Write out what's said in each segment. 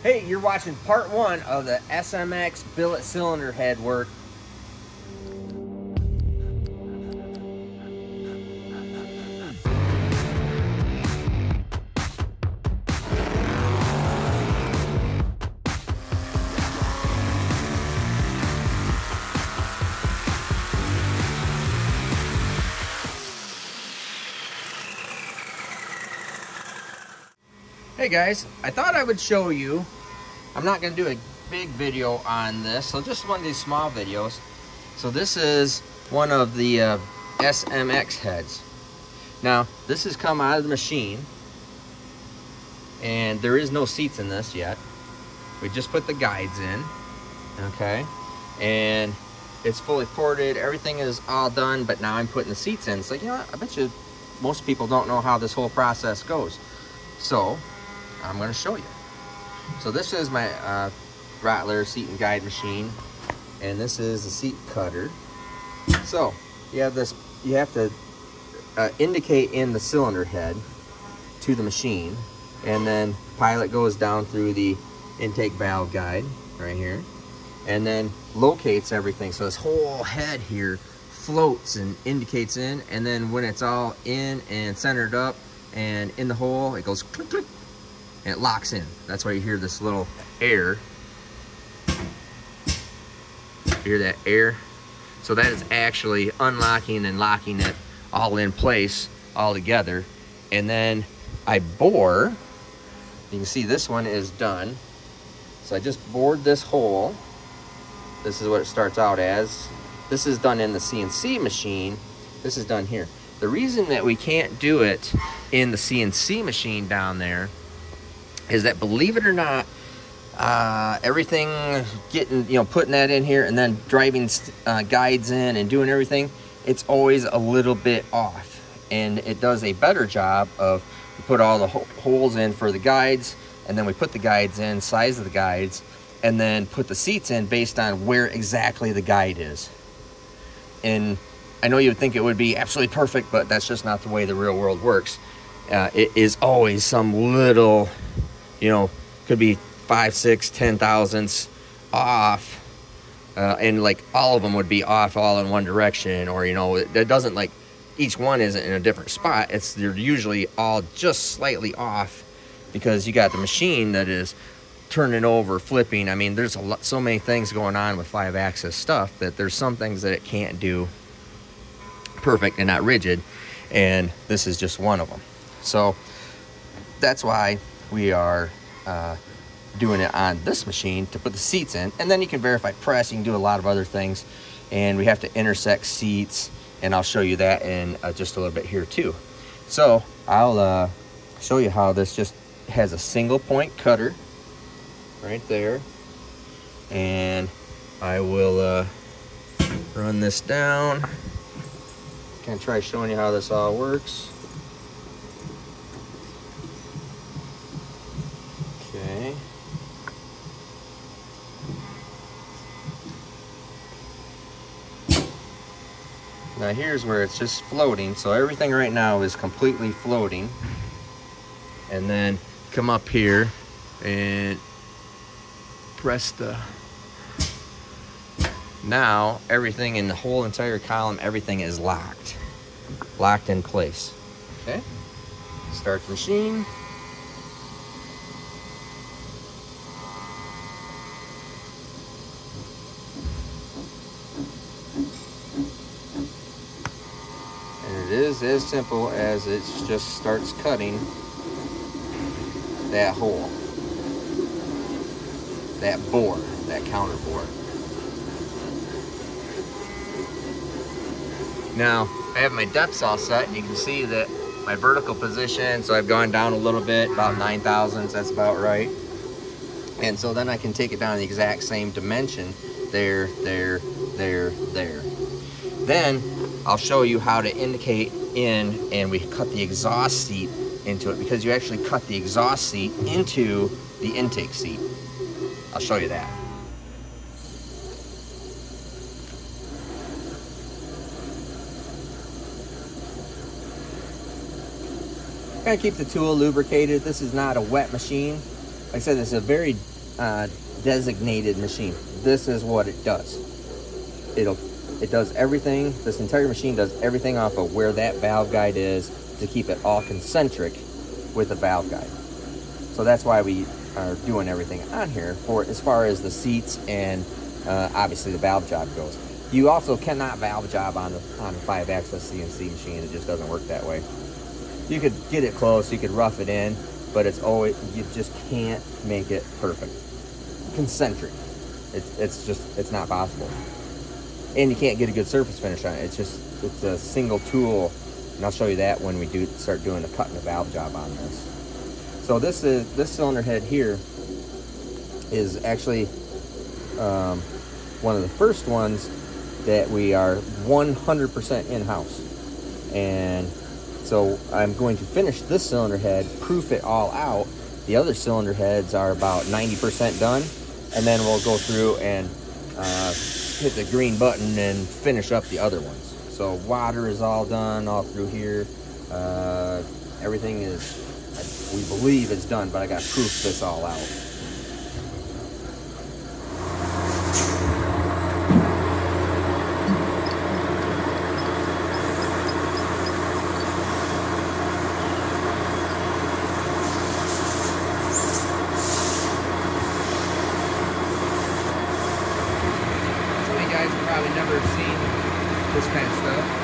Hey, you're watching part 1 of the SMX billet cylinder head work. Hey guys, I thought I would show you, I'm not going to do a big video on this, so just one of these small videos. So this is one of the SMX heads. Now, this has come out of the machine, and there is no seats in this yet. We just put the guides in, okay? And it's fully ported, everything is all done, but now I'm putting the seats in. So, you know what, I bet you most people don't know how this whole process goes. So, I'm going to show you. So this is my Rattler seat and guide machine, and this is the seat cutter. So you have this, you have to indicate in the cylinder head to the machine, and then pilot goes down through the intake valve guide right here, and then locates everything. So this whole head here floats and indicates in, and then when it's all in and centered up and in the hole, it goes click click and it locks in. That's why you hear this little air. You hear that air? So that is actually unlocking and locking it all in place all together. And then I bore, you can see this one is done. So I just bored this hole. This is what it starts out as. This is done in the CNC machine. This is done here. The reason that we can't do it in the CNC machine down there is that, believe it or not, everything getting, you know, putting that in here and then driving guides in and doing everything, it's always a little bit off. And it does a better job of, we put all the holes in for the guides, and then we put the guides in, size of the guides, and then put the seats in based on where exactly the guide is. And I know you would think it would be absolutely perfect, but that's just not the way the real world works. It is always some little, you know, could be 5, 6, 10 thousandths off, and like all of them would be off all in one direction, or, you know, it doesn't, like, each one isn't in a different spot. It's, they're usually all just slightly off because you got the machine that is turning over, flipping. I mean, there's so many things going on with 5-axis stuff that there's some things that it can't do perfect and not rigid, and this is just one of them. So that's why we are doing it on this machine to put the seats in, and then you can verify press. You can do a lot of other things, and we have to intersect seats, and I'll show you that in just a little bit here too. So I'll show you how this just has a single point cutter right there, and I will run this down. Kind of try showing you how this all works. Okay. Now here's where it's just floating. So everything right now is completely floating. And then come up here and press the... Now everything in the whole entire column, everything is locked in place. Okay, start the machine. And it is as simple as it just starts cutting that hole, that bore, that counter bore. Now, I have my depths all set, and you can see that my vertical position, so I've gone down a little bit, about 9 thousandths, that's about right. And so then I can take it down the exact same dimension, there, there, there, there. Then I'll show you how to indicate in, and we cut the exhaust seat into it, because you actually cut the exhaust seat into the intake seat. I'll show you that. Gotta keep the tool lubricated. This is not a wet machine. Like I said, it's a very designated machine. This is what it does. It does everything. This entire machine does everything off of where that valve guide is to keep it all concentric with the valve guide. So that's why we are doing everything on here for as far as the seats and obviously the valve job goes. You also cannot valve job on a 5-axis CNC machine. It just doesn't work that way. You could get it close, you could rough it in, but it's always, you just can't make it perfect. Concentric. It's not possible. And you can't get a good surface finish on it. It's a single tool, and I'll show you that when we start doing the cut and the valve job on this. So this cylinder head here is actually one of the first ones that we are 100% in-house. And so I'm going to finish this cylinder head, proof it all out. The other cylinder heads are about 90% done, and then we'll go through and hit the green button and finish up the other ones. So water is all done all through here. Everything is, we believe it's done, but I got to proof this all out. Probably never seen this kind of stuff.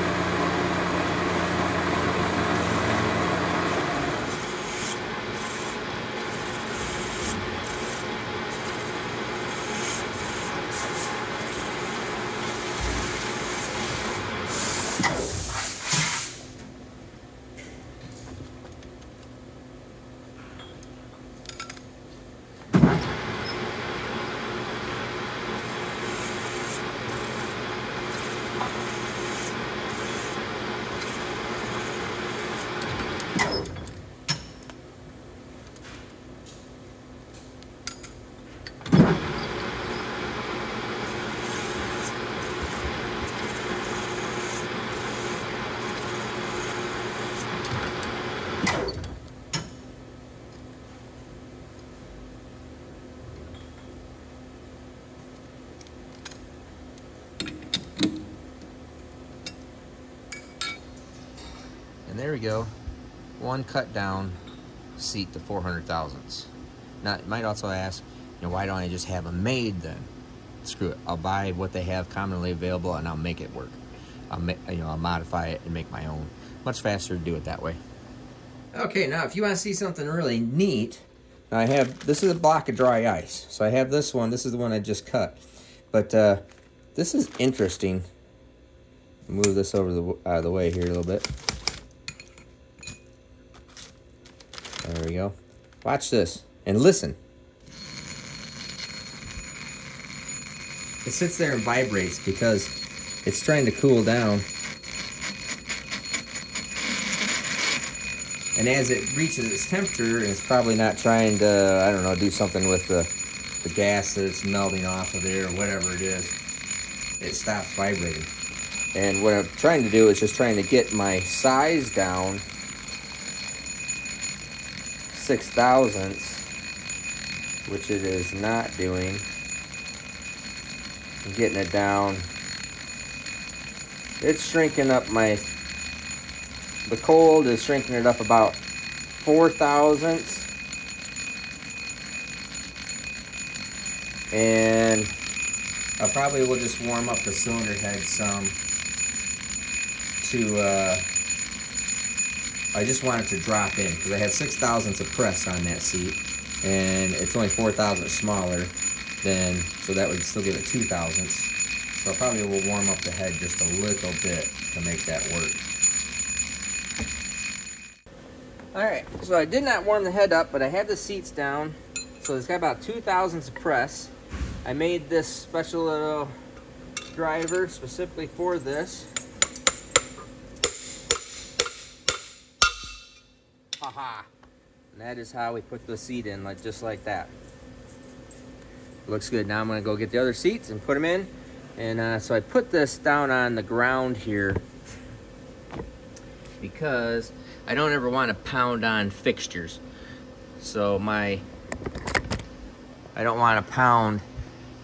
And there we go, one cut down seat to 400 thousandths. Now, you might also ask, why don't I just have them made then? Screw it, I'll buy what they have commonly available and I'll make it work. I'll modify it and make my own. Much faster to do it that way. Okay, now if you want to see something really neat, this is a block of dry ice. So I have this one, this is the one I just cut. But this is interesting. Move this out of the way here a little bit. There we go. Watch this and listen. It sits there and vibrates because it's trying to cool down. And as it reaches its temperature, and it's probably not trying to, I don't know, do something with the gas that's melting off of there or whatever it is, it stops vibrating. And what I'm trying to do is just trying to get my size down 6 thousandths, which it is not doing. I'm getting it down. It's shrinking up the cold is shrinking it up about 4 thousandths. And I probably will just warm up the cylinder head some to, I just want it to drop in because I had 6 thousandths of press on that seat, and it's only 4 thousandths smaller than, so that would still give it 2 thousandths. So I probably will warm up the head just a little bit to make that work. Alright, so I did not warm the head up, but I have the seats down, so it's got about 2 thousandths of press. I made this special little driver specifically for this. Haha. And that is how we put the seat in, just like that. Looks good. Now I'm going to go get the other seats and put them in. And so I put this down on the ground here because I don't ever want to pound on fixtures. So I I don't want to pound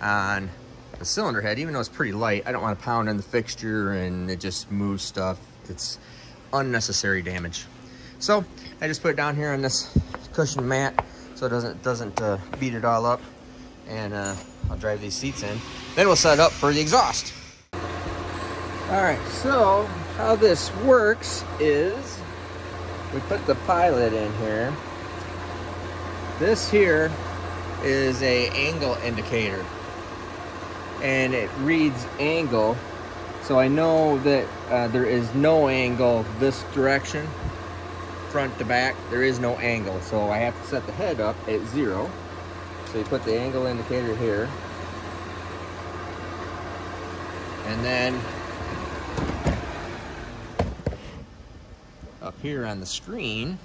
on the cylinder head, even though it's pretty light. I don't want to pound on the fixture and it just moves stuff. It's unnecessary damage. So I just put it down here on this cushion mat so it doesn't beat it all up. And I'll drive these seats in. Then we'll set it up for the exhaust. All right, so how this works is we put the pilot in here. This here is a angle indicator, and it reads angle, so I know that there is no angle this direction, front to back. There is no angle, so I have to set the head up at 0. So you put the angle indicator here, and then up here on the screen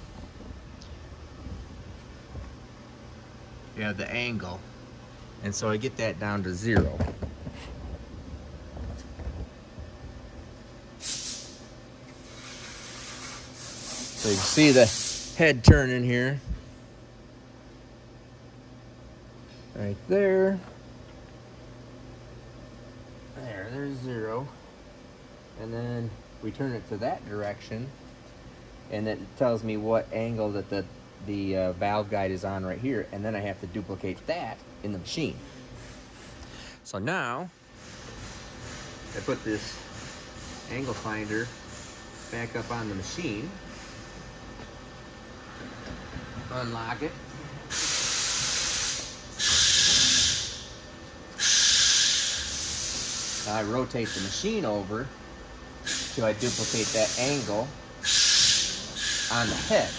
you have the angle, and so I get that down to 0. So you can see the head turning here, right there. There's 0, and then we turn it to that direction, and it tells me what angle that the valve guide is on right here, and then I have to duplicate that in the machine. So now I put this angle finder back up on the machine, unlock it, now I rotate the machine over till I duplicate that angle on the head.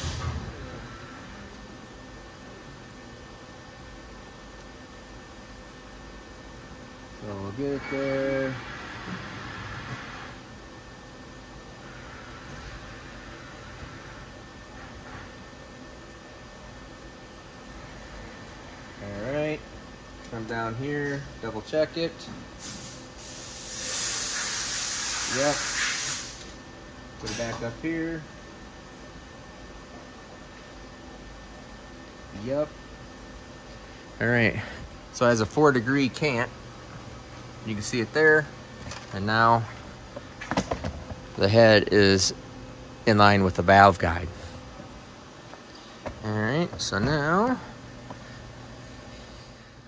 So we'll get it there. All right, come down here, double check it. Yep. Put it back up here. Yep. All right, so it has a 4-degree cant. You can see it there, and now the head is in line with the valve guide. All right, so now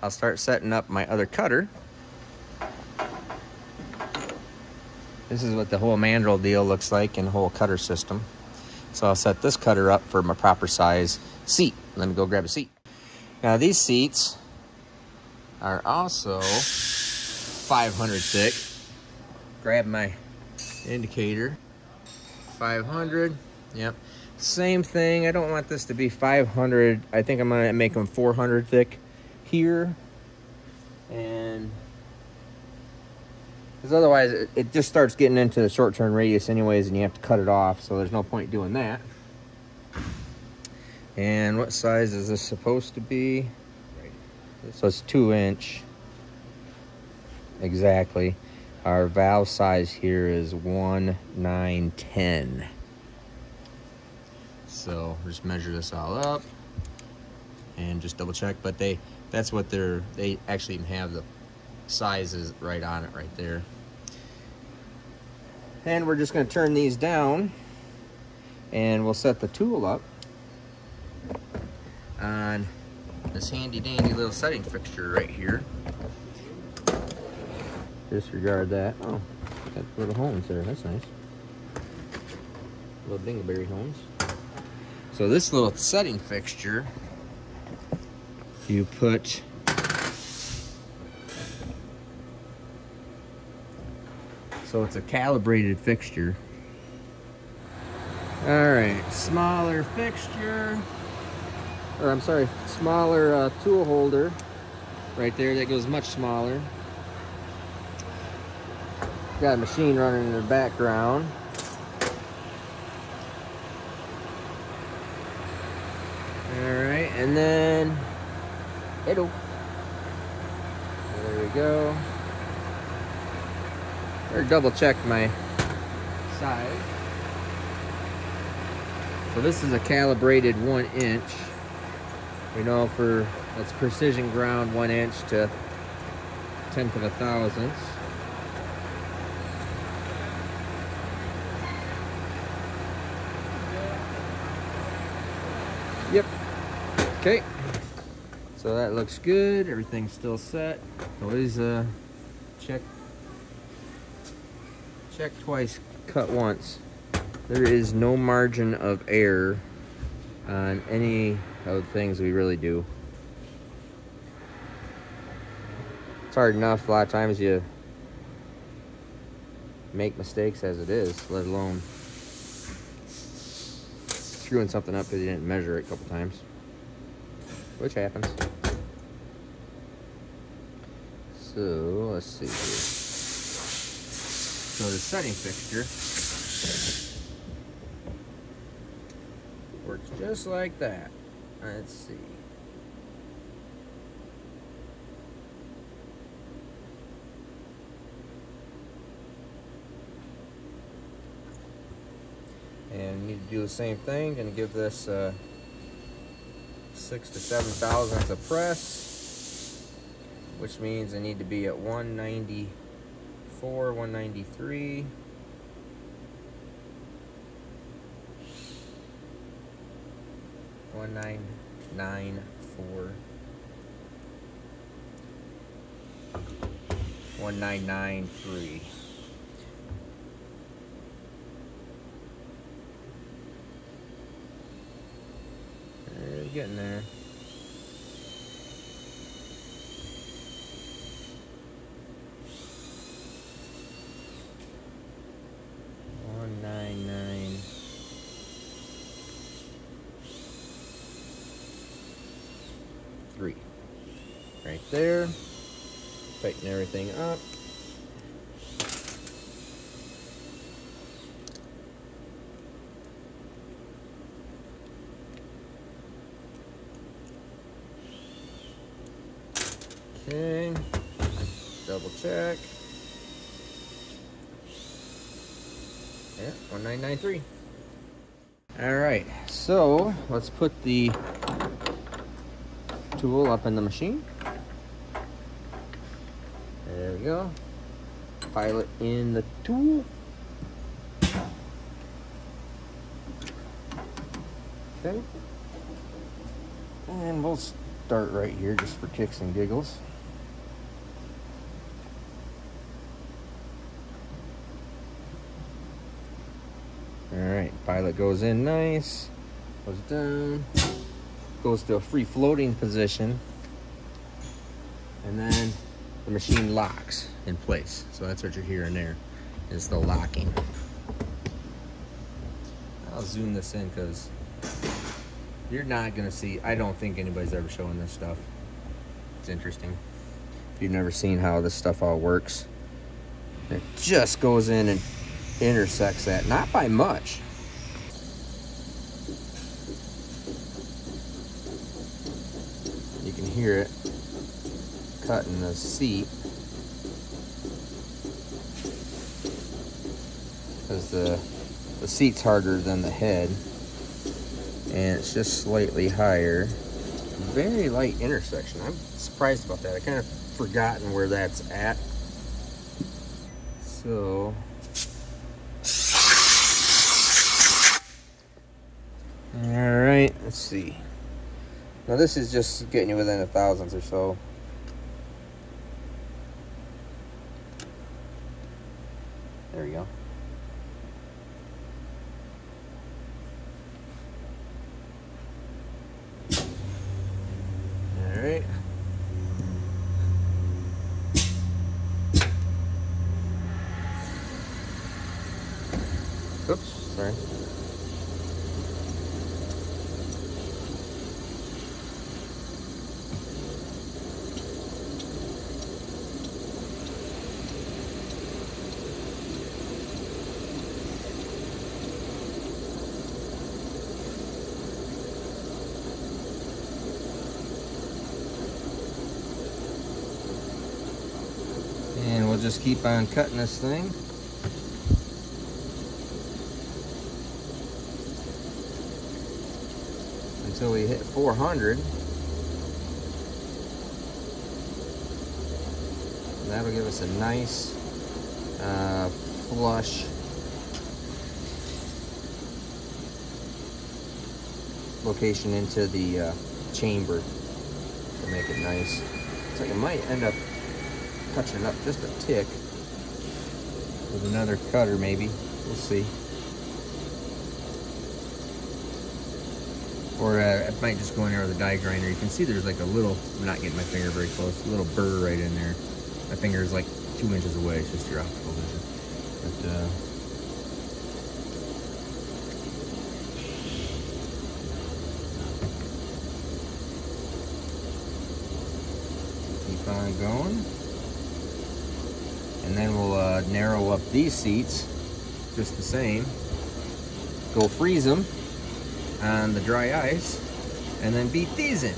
I'll start setting up my other cutter. This is what the whole mandrel deal looks like and the whole cutter system. So I'll set this cutter up for my proper size seat. Let me go grab a seat. Now these seats are also 500 thick. Grab my indicator. 500. Yep. Same thing. I don't want this to be 500. I think I'm gonna make them 400 thick here, and because otherwise it just starts getting into the short turn radius anyways, and you have to cut it off. So there's no point doing that. And what size is this supposed to be? So it's 2-inch. Exactly. Our valve size here is 1/910. So just measure this all up and just double check. But that's what they actually even have the sizes right on it right there. And we're just going to turn these down, and we'll set the tool up on this handy dandy little setting fixture right here. Disregard that. Oh, got little hones there. That's nice. Little dingleberry hones. So this little setting fixture, you put so it's a calibrated fixture. All right, smaller fixture, or I'm sorry, smaller tool holder right there. That goes much smaller. Got a machine running in the background. Alright, and then hello. There we go. Or double check my size. So this is a calibrated 1-inch. We know for, that's precision ground, 1 inch to 10 to the thousandths. Yep. Okay. So that looks good. Everything's still set. Always check twice, cut once. There is no margin of error on any of the things we really do. It's hard enough a lot of times you make mistakes as it is, let alone screwing something up because you didn't measure it a couple times, which happens. So let's see here. So the setting fixture works just like that. Let's see. And you need to do the same thing. Gonna give this 6 to 7 thousandths of press, which means I need to be at 194, 193. 1994. 1993. Getting there. Right there. Tighten everything up. Okay, double check. Yeah, 1993. All right, so let's put the tool up in the machine. There we go. Pilot in the tool. Okay. And we'll start right here just for kicks and giggles. Alright, pilot goes in nice, goes down, goes to a free floating position, and then the machine locks in place. So that's what you're hearing there, is the locking. I'll zoom this in because you're not gonna see, I don't think anybody's ever showing this stuff. It's interesting. If you've never seen how this stuff all works, it just goes in and intersects that, not by much. You can hear it cutting the seat because the seat's harder than the head, and it's just slightly higher. Very light intersection. I'm surprised about that. I kind of forgotten where that's at. So all right, let's see. Now this is just getting you within a thousandth or so. There we go. All right. Oops, sorry. And we'll just keep on cutting this thing. Until we hit 400. And that'll give us a nice flush location into the chamber to make it nice. Looks like it might end up touching up just a tick with another cutter, maybe. We'll see. Or it might just go in there with a die grinder. You can see there's like a little, I'm not getting my finger very close, a little burr right in there. My finger is like 2 inches away. It's just your optical vision. But keep on going. And then we'll narrow up these seats just the same. Go freeze them on the dry ice, and then beat these in.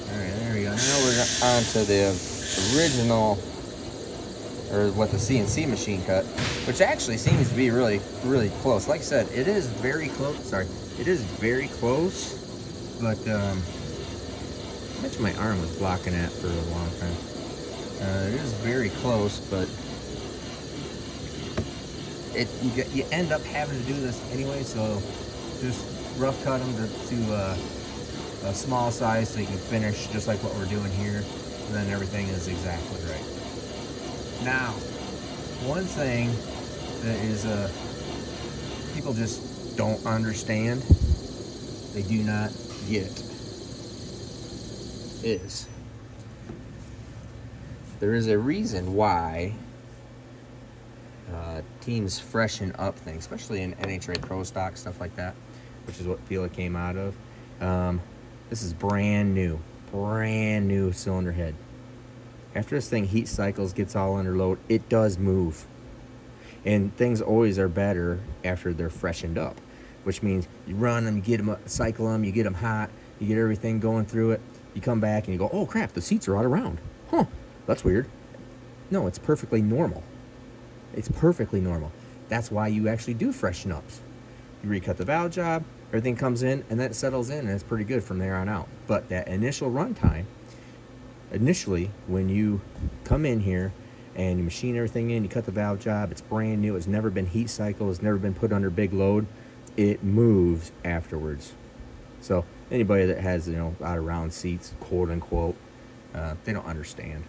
Alright, there we go. Now we're on to the original, or what the CNC machine cut, which actually seems to be really, really close. Like I said, it is very close. Sorry, it is very close, but I bet my arm was blocking that for a long time. It is very close, but you end up having to do this anyway, so just rough cut them to a small size so you can finish just like what we're doing here, and then everything is exactly right. Now, one thing that is people just don't understand, they do not get, is there is a reason why teams freshen up things, especially in NHRA Pro Stock, stuff like that, which is what Fila came out of. This is brand new cylinder head. After this thing heat cycles, gets all under load, it does move. And things always are better after they're freshened up, which means you run them, you get them, cycle them, you get them hot, you get everything going through it, you come back and you go, oh crap, the seats are out of round. Huh, that's weird. No, it's perfectly normal. It's perfectly normal. That's why you actually do freshen ups. You recut the valve job, everything comes in, and then it settles in, and it's pretty good from there on out. But that initial run time, initially, when you come in here and you machine everything in, you cut the valve job, it's brand new, it's never been heat cycled, it's never been put under big load, it moves afterwards. So anybody that has, you know, out of round seats, quote unquote, they don't understand.